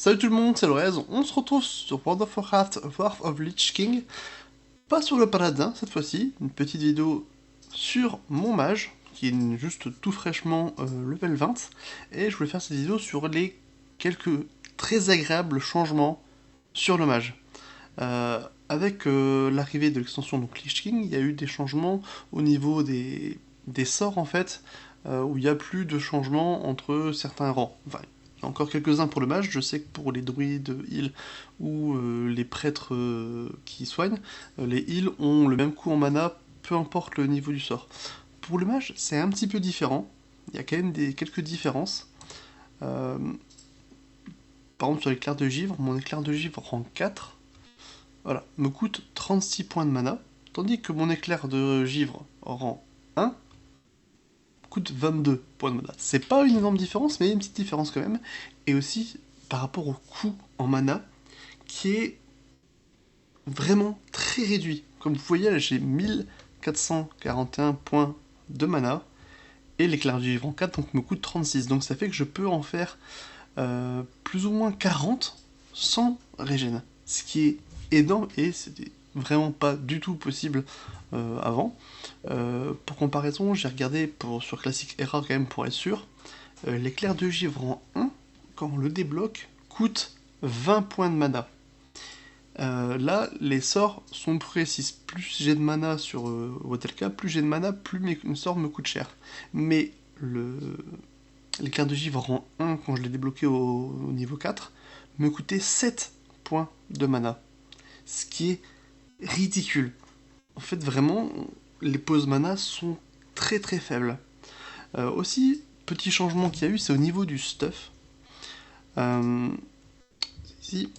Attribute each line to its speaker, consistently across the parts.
Speaker 1: Salut tout le monde, c'est Lorez, on se retrouve sur World of Warcraft, War of Lich King, pas sur le paladin cette fois-ci, une petite vidéo sur mon mage, qui est juste tout fraîchement level 20, et je voulais faire cette vidéo sur les quelques très agréables changements sur le mage. Avec l'arrivée de l'extension donc Lich King, il y a eu des changements au niveau des sorts en fait, où il n'y a plus de changements entre certains rangs. Enfin, il y en a encore quelques-uns pour le mage, je sais que pour les druides heal ou les prêtres qui soignent, les heals ont le même coût en mana, peu importe le niveau du sort. Pour le mage, c'est un petit peu différent, il y a quand même quelques différences. Euh, Par exemple sur l'éclair de givre, mon éclair de givre rang 4, voilà, me coûte 36 points de mana, tandis que mon éclair de givre rang 1 coûte 22 points de mana. C'est pas une énorme différence, mais il y a une petite différence quand même. Et aussi par rapport au coût en mana, qui est vraiment très réduit. Comme vous voyez, là j'ai 1441 points de mana, et l'éclair du givre en 4 donc, me coûte 36. Donc ça fait que je peux en faire plus ou moins 40 sans régène. Ce qui est énorme et c'était vraiment pas du tout possible avant. Pour comparaison, j'ai regardé sur Classic Era quand même pour être sûr. L'éclair de givre en 1, quand on le débloque, coûte 20 points de mana. Là, les sorts sont précis. Plus j'ai de mana sur Wotelka, plus j'ai de mana, plus mes sorts me coûtent cher. Mais l'éclair de givre en 1, quand je l'ai débloqué au niveau 4, me coûtait 7 points de mana. Ce qui est ridicule. En fait, vraiment, les pauses mana sont très très faibles. Aussi, petit changement qu'il y a eu, c'est au niveau du stuff. Ici.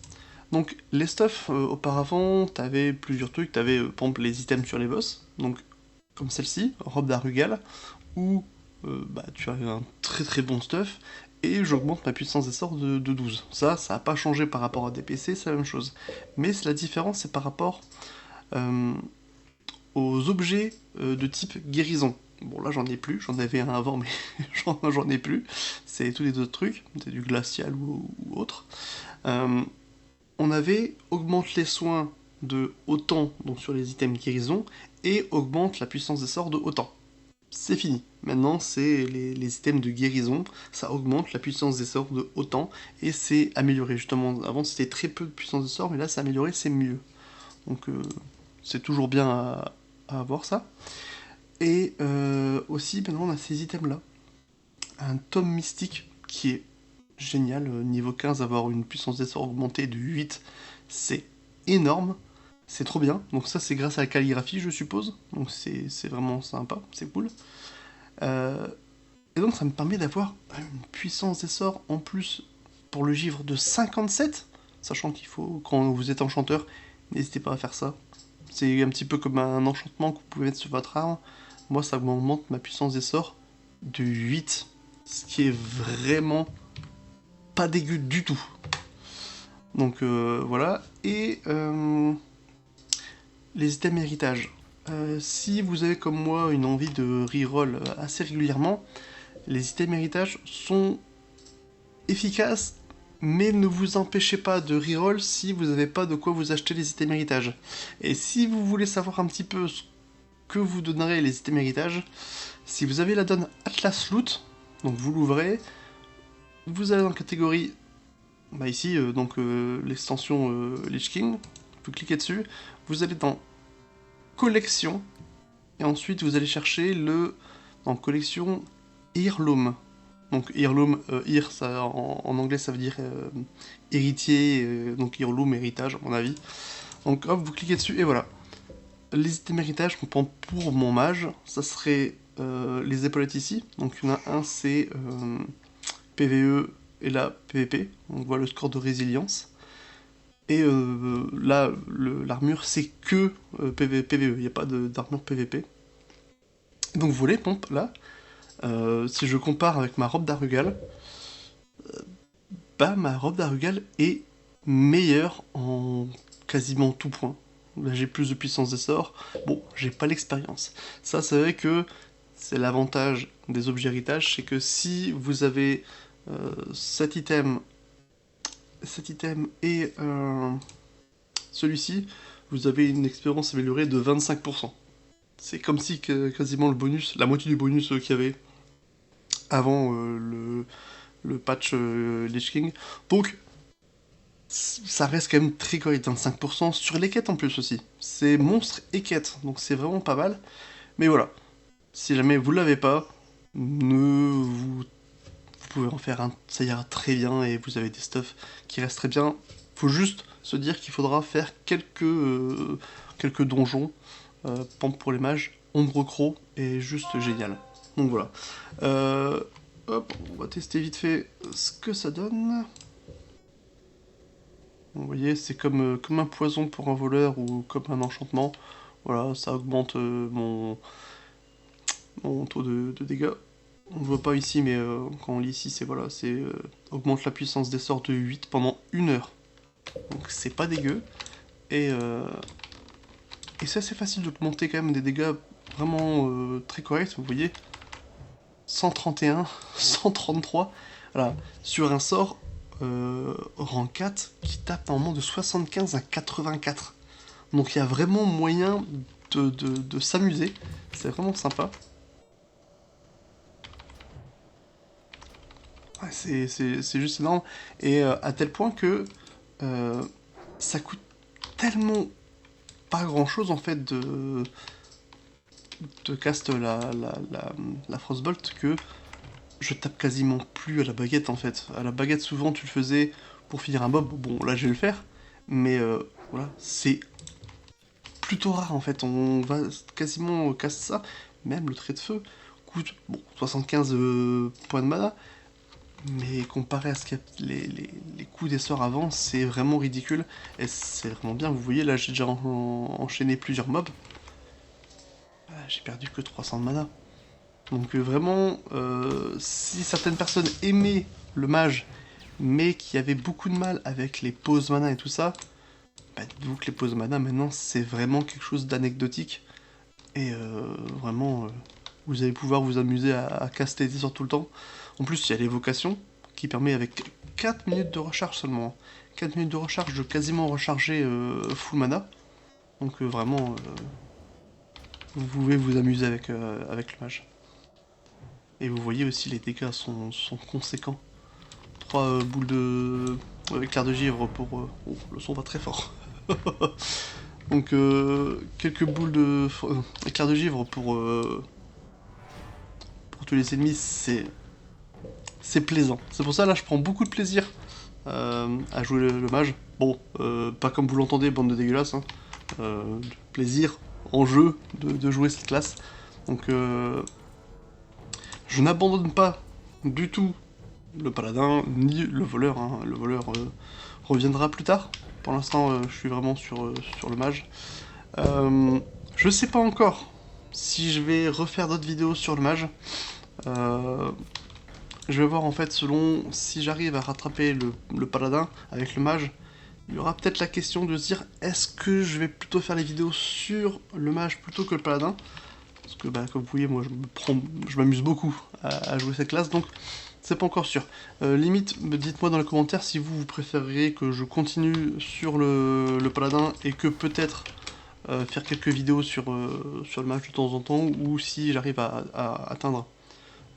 Speaker 1: Donc, les stuffs, auparavant, t'avais plusieurs trucs. T'avais, par exemple, les items sur les boss. Donc, comme celle-ci, robe d'Arugal, où tu as un très très bon stuff, et j'augmente ma puissance des sorts de 12. Ça n'a pas changé par rapport à DPC, c'est la même chose. Mais la différence, c'est par rapport aux objets de type guérison. Bon, là j'en ai plus, j'en avais un avant, mais j'en ai plus. C'est tous les autres trucs, c'est du glacial ou autre. On avait augmente les soins de autant, donc sur les items guérison, et augmente la puissance des sorts de autant. C'est fini. Maintenant, c'est les items de guérison, ça augmente la puissance des sorts de autant, et c'est amélioré. Justement, avant c'était très peu de puissance de sort, mais là c'est amélioré, c'est mieux. Donc c'est toujours bien à avoir ça. Et aussi, maintenant on a ces items là. Un tome mystique qui est génial. Niveau 15, avoir une puissance des sorts augmentée de 8, c'est énorme. C'est trop bien. Donc ça c'est grâce à la calligraphie je suppose. Donc c'est vraiment sympa, c'est cool. Euh, et donc ça me permet d'avoir une puissance des sorts en plus pour le givre de 57. Sachant qu'il faut, quand vous êtes enchanteur, n'hésitez pas à faire ça. C'est un petit peu comme un enchantement que vous pouvez mettre sur votre arme. Moi, ça augmente ma puissance des sorts de 8. Ce qui est vraiment pas dégueu du tout. Donc voilà. Et les items héritage. Si vous avez comme moi une envie de reroll assez régulièrement, les items héritage sont efficaces, mais ne vous empêchez pas de reroll si vous n'avez pas de quoi vous acheter les items héritage. Et si vous voulez savoir un petit peu ce que vous donnerez les items héritage, si vous avez la donne Atlas Loot, donc vous l'ouvrez, vous allez dans la catégorie, ici, l'extension Lich King, vous cliquez dessus, vous allez dans collection, et ensuite vous allez chercher dans collection Heirloom. Donc Heirloom, ça, en anglais ça veut dire héritier, donc Heirloom, héritage à mon avis. Donc hop, vous cliquez dessus et voilà. Les items héritage qu'on prend pour mon mage, ça serait les épaulettes ici. Donc il y en a un, c'est PVE et là PVP. On voit le score de résilience. Et là, l'armure c'est que PVE, il n'y a pas d'armure PVP. Donc vous voyez, pompe là, si je compare avec ma robe d'Arugal, ma robe d'Arugal est meilleure en quasiment tout point. Là, j'ai plus de puissance des sorts. Bon, j'ai pas l'expérience. Ça, c'est vrai que c'est l'avantage des objets héritage, c'est que si vous avez cet item cet item et celui-ci, vous avez une expérience améliorée de 25%. C'est comme si quasiment le bonus, la moitié du bonus qu'il y avait avant le patch Lich King. Donc, ça reste quand même très correct, 25% sur les quêtes en plus aussi. C'est monstre et quêtes, donc c'est vraiment pas mal. Mais voilà, si jamais vous l'avez pas, vous pouvez en faire un, ça ira très bien et vous avez des stuffs qui restent très bien. Faut juste se dire qu'il faudra faire quelques donjons. Pour les mages, Ombre Croc est juste génial. Donc voilà. Hop, on va tester vite fait ce que ça donne. Vous voyez, c'est comme un poison pour un voleur ou comme un enchantement. Voilà, ça augmente mon taux de dégâts. On ne voit pas ici, mais quand on lit ici, c'est voilà, c'est augmente la puissance des sorts de 8 pendant 1 heure. Donc c'est pas dégueu. Et c'est assez facile d'augmenter quand même des dégâts vraiment très corrects, vous voyez. 131, 133. Voilà, sur un sort rang 4 qui tape normalement de 75 à 84. Donc il y a vraiment moyen de s'amuser. C'est vraiment sympa. Ouais, c'est juste énorme. Et à tel point que ça coûte tellement pas grand chose en fait de cast la Frostbolt que je tape quasiment plus à la baguette en fait. À la baguette souvent tu le faisais pour finir un mob, bon là je vais le faire, mais voilà, c'est plutôt rare en fait, on va quasiment cast ça, même le trait de feu coûte bon, 75 points de mana, mais comparé à ce qu'il y a les coups des sorts avant, c'est vraiment ridicule, et c'est vraiment bien, vous voyez là j'ai déjà enchaîné plusieurs mobs, j'ai perdu que 300 de mana. Donc vraiment, si certaines personnes aimaient le mage, mais qui avaient beaucoup de mal avec les pauses mana et tout ça, bah dites-vous que les pauses mana maintenant c'est vraiment quelque chose d'anecdotique. Et vraiment, vous allez pouvoir vous amuser à caster des sorts tout le temps. En plus, il y a l'évocation qui permet avec 4 minutes de recharge seulement. 4 minutes de recharge de quasiment recharger full mana. Donc vraiment, vous pouvez vous amuser avec le mage. Et vous voyez aussi les dégâts sont conséquents. 3 boules de éclair de givre pour... Oh, le son va très fort. Donc quelques boules de éclair de givre pour tous les ennemis, c'est plaisant. C'est pour ça là je prends beaucoup de plaisir à jouer le mage. Bon, pas comme vous l'entendez, bande de dégueulasses. Hein. Plaisir en jeu de jouer cette classe. Donc je n'abandonne pas du tout le paladin ni le voleur. Hein. Le voleur reviendra plus tard. Pour l'instant, je suis vraiment sur le mage. Je sais pas encore si je vais refaire d'autres vidéos sur le mage. Je vais voir en fait selon si j'arrive à rattraper le paladin avec le mage. Il y aura peut-être la question de se dire est-ce que je vais plutôt faire les vidéos sur le mage plutôt que le paladin. Parce que bah, comme vous voyez, moi je m'amuse beaucoup à jouer cette classe, donc c'est pas encore sûr. Limite, dites-moi dans les commentaires si vous préféreriez que je continue sur le paladin et que peut-être faire quelques vidéos sur le mage de temps en temps, ou si j'arrive à atteindre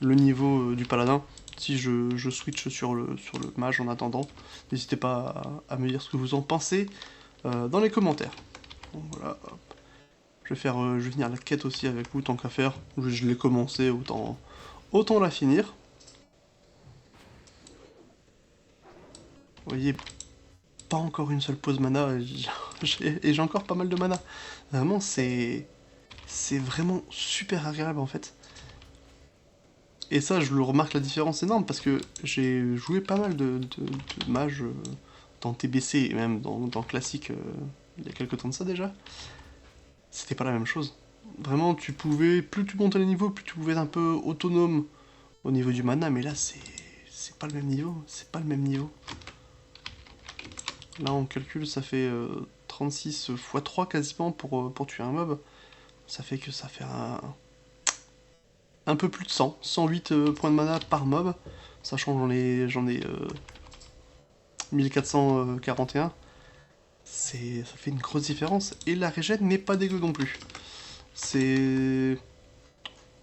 Speaker 1: le niveau du paladin, si je switch sur le mage en attendant. N'hésitez pas à me dire ce que vous en pensez dans les commentaires. Donc voilà, hop. Je vais finir la quête aussi avec vous, tant qu'à faire. Je l'ai commencé, autant la finir. Vous voyez, pas encore une seule pause mana, et j'ai encore pas mal de mana. Vraiment, c'est vraiment super agréable en fait. Et ça, je le remarque la différence énorme, parce que j'ai joué pas mal de mages dans TBC, et même dans Classique, il y a quelques temps de ça déjà. C'était pas la même chose. Vraiment, tu pouvais, plus tu montais les niveaux, plus tu pouvais être un peu autonome au niveau du mana, mais là, c'est pas le même niveau, c'est pas le même niveau. Là, on calcule, ça fait 36 x 3 quasiment pour tuer un mob. Ça fait que ça fait un peu plus de 100, 108 points de mana par mob, sachant que j'en ai 1441. Ça fait une grosse différence. Et la régène n'est pas dégueu non plus. C'est...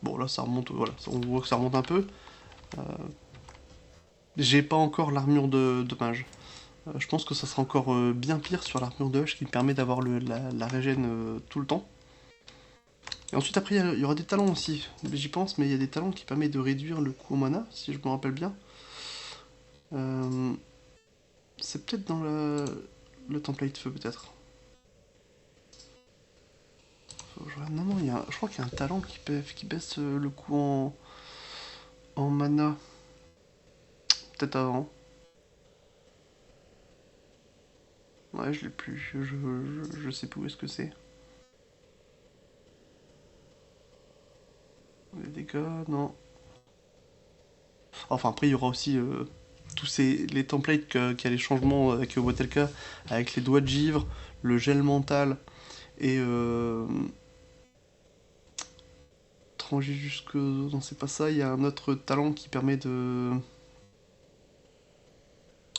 Speaker 1: Bon, là, ça remonte, voilà, on voit que ça remonte un peu. Euh, J'ai pas encore l'armure de mage. Je pense que ça sera encore bien pire sur l'armure de Hush qui me permet d'avoir la régène tout le temps. Et ensuite, après, il y aura des talents aussi. J'y pense, mais il y a des talents qui permettent de réduire le coût en mana, si je me rappelle bien. C'est peut-être dans le template feu, peut-être. Non, non, je crois qu'il y a un talent qui baisse le coût en mana. Peut-être avant. Ouais, je l'ai plus. Je sais plus où est-ce que c'est. Les dégâts, non. Enfin, après, il y aura aussi tous les templates qui a les changements avec Watelka, avec les doigts de givre, le gel mental et trancher jusque. Non, c'est pas ça. Il y a un autre talent qui permet de.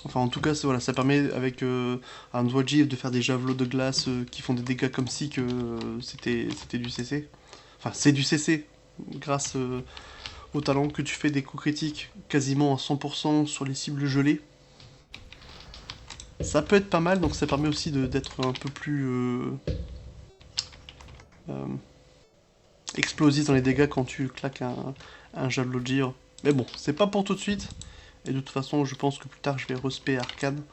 Speaker 1: Enfin, en tout cas, voilà, ça permet avec un doigt de givre de faire des javelots de glace qui font des dégâts comme si que c'était du CC. Enfin, c'est du CC grâce au talent que tu fais des coups critiques quasiment à 100% sur les cibles gelées. Ça peut être pas mal, donc ça permet aussi d'être un peu plus euh, explosif dans les dégâts quand tu claques un javelot de givre. Mais bon, c'est pas pour tout de suite. Et de toute façon, je pense que plus tard, je vais respect Arcane.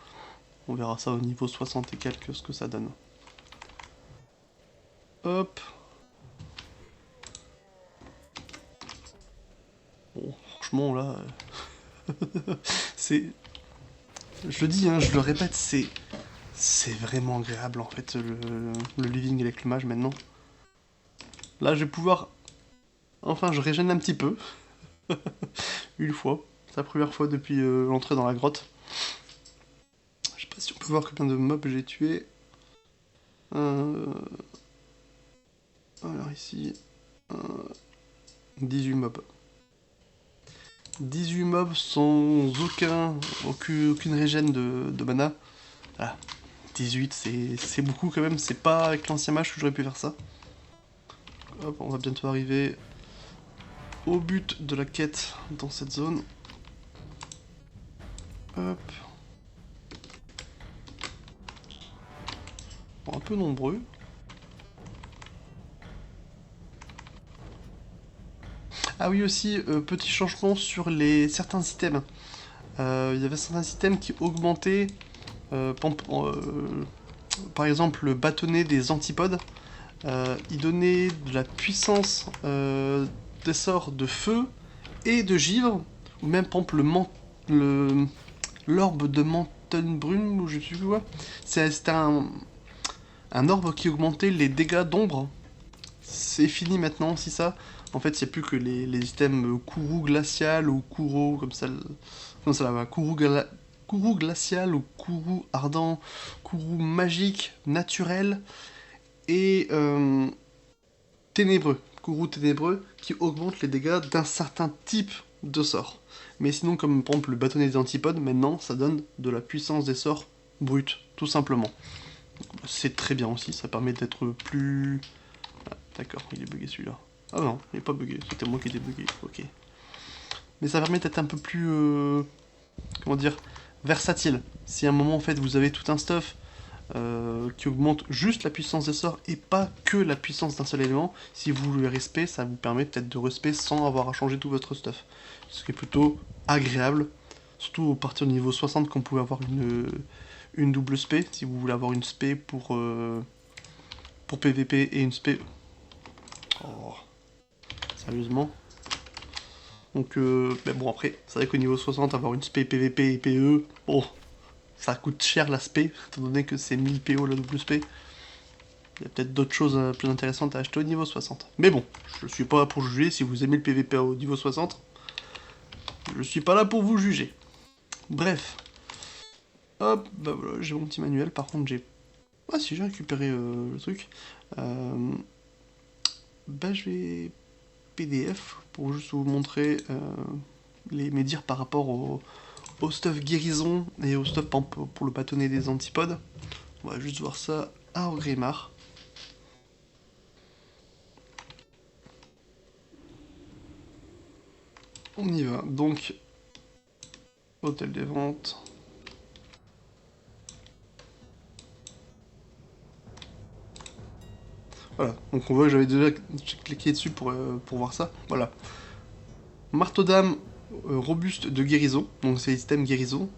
Speaker 1: On verra ça au niveau 60 et quelques, ce que ça donne. Hop. Bon, franchement, là... c'est... Je le dis, hein, je le répète, c'est vraiment agréable, en fait, le living avec le mage, maintenant. Là, je vais pouvoir... Enfin, je régène un petit peu. Une fois. C'est la première fois depuis l'entrée dans la grotte. Je sais pas si on peut voir combien de mobs j'ai tué. Alors ici... 18 mobs. 18 mobs sans aucune régène de mana. Voilà. 18, c'est beaucoup quand même. C'est pas avec l'ancien mage que j'aurais pu faire ça. Hop, on va bientôt arriver au but de la quête dans cette zone. Hop. Bon, un peu nombreux. Ah oui aussi, petit changement sur certains items. Il y avait certains items qui augmentaient, par exemple le bâtonnet des antipodes. Il donnait de la puissance des sorts de feu et de givre, ou même par exemple l'orbe de Mountain Brune, ou je sais plus quoi. C'était un orbe qui augmentait les dégâts d'ombre. C'est fini maintenant, si ça. En fait, il n'y a plus que les items Kourou glacial ou Kouro, comme ça va. Kourou glacial ou Kourou ardent, Kourou magique, naturel et ténébreux. Kourou ténébreux qui augmente les dégâts d'un certain type de sort. Mais sinon, comme par exemple le bâtonnet des antipodes, maintenant ça donne de la puissance des sorts bruts, tout simplement. C'est très bien aussi, ça permet d'être plus. Ah, d'accord, il est bugué celui-là. Ah non, il est pas bugué, c'était moi qui étais bugué, ok. Mais ça permet d'être un peu plus. Comment dire, versatile. Si à un moment en fait vous avez tout un stuff qui augmente juste la puissance des sorts et pas que la puissance d'un seul élément, si vous le respect, ça vous permet peut-être de respect sans avoir à changer tout votre stuff. Ce qui est plutôt agréable, surtout à partir du niveau 60 qu'on pouvait avoir une double spé, si vous voulez avoir une spé pour PVP et une spé... Oh, sérieusement. Donc, mais bon après, c'est vrai qu'au niveau 60, avoir une spé PVP et PE, bon, ça coûte cher la spé, étant donné que c'est 1000 PO la double spé. Il y a peut-être d'autres choses plus intéressantes à acheter au niveau 60. Mais bon, je suis pas là pour juger, si vous aimez le PVP au niveau 60, je suis pas là pour vous juger. Bref. Hop, bah voilà, j'ai mon petit manuel, par contre j'ai... Ah si, j'ai récupéré le truc. Bah je vais... PDF, pour juste vous montrer mes dires par rapport au stuff guérison et au stuff pour le bâtonnet des antipodes. On va juste voir ça à Orgrimmar. On y va, donc hôtel des ventes. Voilà, donc on voit que j'avais déjà cliqué dessus pour voir ça. Voilà. Marteau d'âme robuste de guérison, donc c'est système guérison.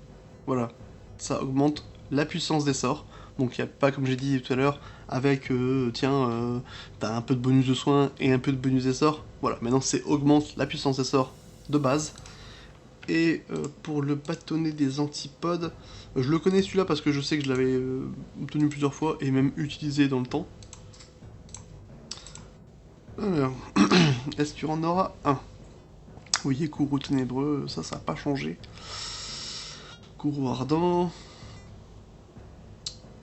Speaker 1: Voilà, ça augmente la puissance des sorts. Donc il n'y a pas, comme j'ai dit tout à l'heure, avec, t'as un peu de bonus de soins et un peu de bonus des sorts. Voilà, maintenant c'est augmente la puissance des sorts de base. Et pour le bâtonnet des antipodes, je le connais celui-là parce que je sais que je l'avais obtenu plusieurs fois et même utilisé dans le temps. Alors, est-ce qu'il y en aura un? Oui, Kourou ténébreux, ça n'a pas changé. Kourou ardent.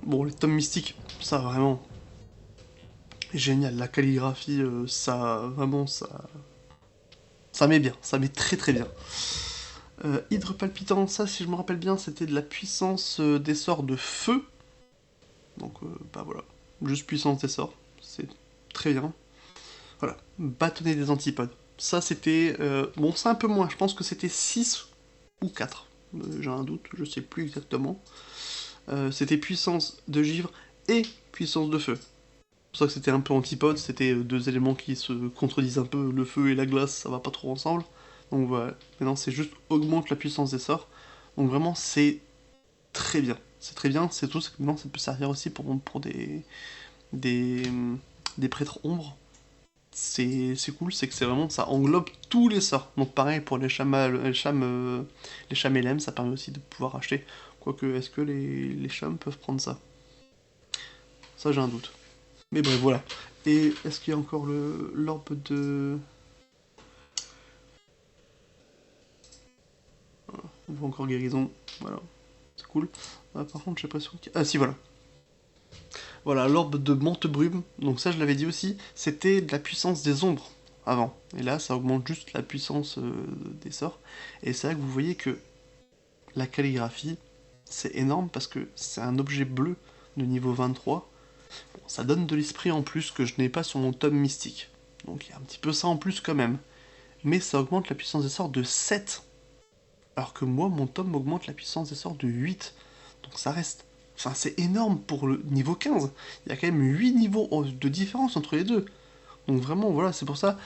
Speaker 1: Bon, les tomes mystiques, ça vraiment... génial, la calligraphie, ça... vraiment, ça... ça met bien, ça met très très bien. Hydre palpitant, ça, si je me rappelle bien, c'était de la puissance des sorts de feu. Donc, bah voilà, juste puissance des sorts, c'est très bien. Voilà, bâtonnet des antipodes. Ça, c'était... bon, c'est un peu moins, je pense que c'était 6 ou 4. J'ai un doute, je sais plus exactement. C'était puissance de givre et puissance de feu. C'est pour ça que c'était un peu antipode, c'était deux éléments qui se contredisent un peu, le feu et la glace, ça va pas trop ensemble. Donc voilà, maintenant c'est juste augmente la puissance des sorts. Donc vraiment c'est très bien. C'est très bien, c'est tout, c'est que maintenant ça peut servir aussi pour des prêtres ombres. C'est cool, c'est que c'est vraiment, ça englobe tous les sorts. Donc pareil pour les chamélèmes, ça permet aussi de pouvoir acheter. Quoique, est-ce que les chams peuvent prendre ça? Ça j'ai un doute. Mais bref, voilà. Et est-ce qu'il y a encore l'orbe de... On voit encore guérison, voilà. C'est cool. Ah, par contre, j'ai l'impression qu'il... Ah si, voilà. Voilà, l'orbe de Mante-Brume, donc ça je l'avais dit aussi, c'était de la puissance des ombres avant. Et là, ça augmente juste la puissance des sorts. Et c'est là que vous voyez que la calligraphie, c'est énorme parce que c'est un objet bleu de niveau 23. Bon, ça donne de l'esprit en plus que je n'ai pas sur mon tome mystique. Donc il y a un petit peu ça en plus quand même. Mais ça augmente la puissance des sorts de 7. Alors que moi, mon tome augmente la puissance des sorts de 8. Donc ça reste... Enfin, c'est énorme pour le niveau 15. Il y a quand même 8 niveaux de différence entre les deux. Donc vraiment, voilà, c'est pour ça,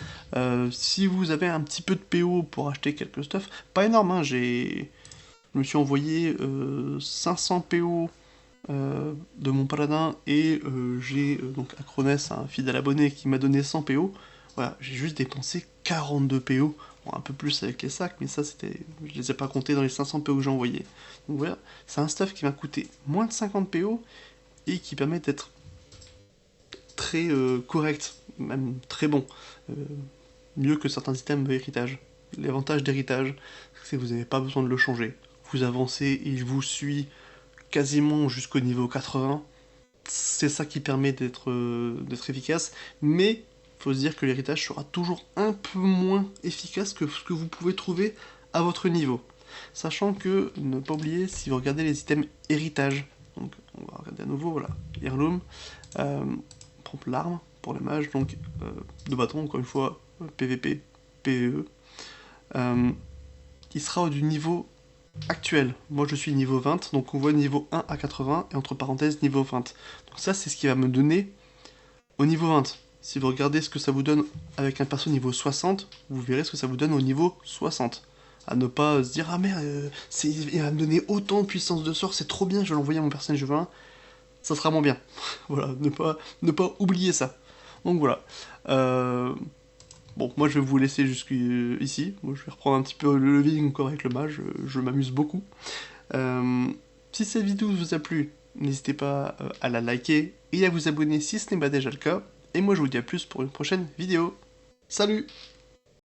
Speaker 1: si vous avez un petit peu de PO pour acheter quelques stuff, pas énorme, hein, je me suis envoyé 500 PO de mon paladin, et j'ai donc Acronès, un fidèle abonné, qui m'a donné 100 PO. Voilà, j'ai juste dépensé 42 PO, bon, un peu plus avec les sacs, mais ça c'était, je les ai pas comptés dans les 500 PO que j'ai envoyés. Donc voilà, c'est un stuff qui m'a coûté moins de 50 PO, et qui permet d'être très correct, même très bon. Mieux que certains items d'héritage. L'avantage d'héritage, c'est que vous n'avez pas besoin de le changer. Vous avancez, il vous suit quasiment jusqu'au niveau 80. C'est ça qui permet d'être efficace, mais faut se dire que l'héritage sera toujours un peu moins efficace que ce que vous pouvez trouver à votre niveau. Sachant que, ne pas oublier, si vous regardez les items héritage, donc on va regarder à nouveau, voilà, Heirloom, prendre l'arme pour les mages, donc de bâton, encore une fois, PVP, PVE, il sera du niveau actuel. Moi je suis niveau 20, donc on voit niveau 1 à 80, et entre parenthèses niveau 20. Donc ça c'est ce qui va me donner au niveau 20. Si vous regardez ce que ça vous donne avec un perso niveau 60, vous verrez ce que ça vous donne au niveau 60. À ne pas se dire, ah merde, il va me donner autant de puissance de sort, c'est trop bien, je vais l'envoyer à mon personnage niveau 1. Ça sera moins bien. Voilà, ne pas oublier ça. Donc voilà. Bon, moi je vais vous laisser jusqu'ici. Moi je vais reprendre un petit peu le leveling encore avec le mage, je m'amuse beaucoup. Si cette vidéo vous a plu, n'hésitez pas à la liker et à vous abonner si ce n'est pas déjà le cas. Et moi je vous dis à plus pour une prochaine vidéo. Salut!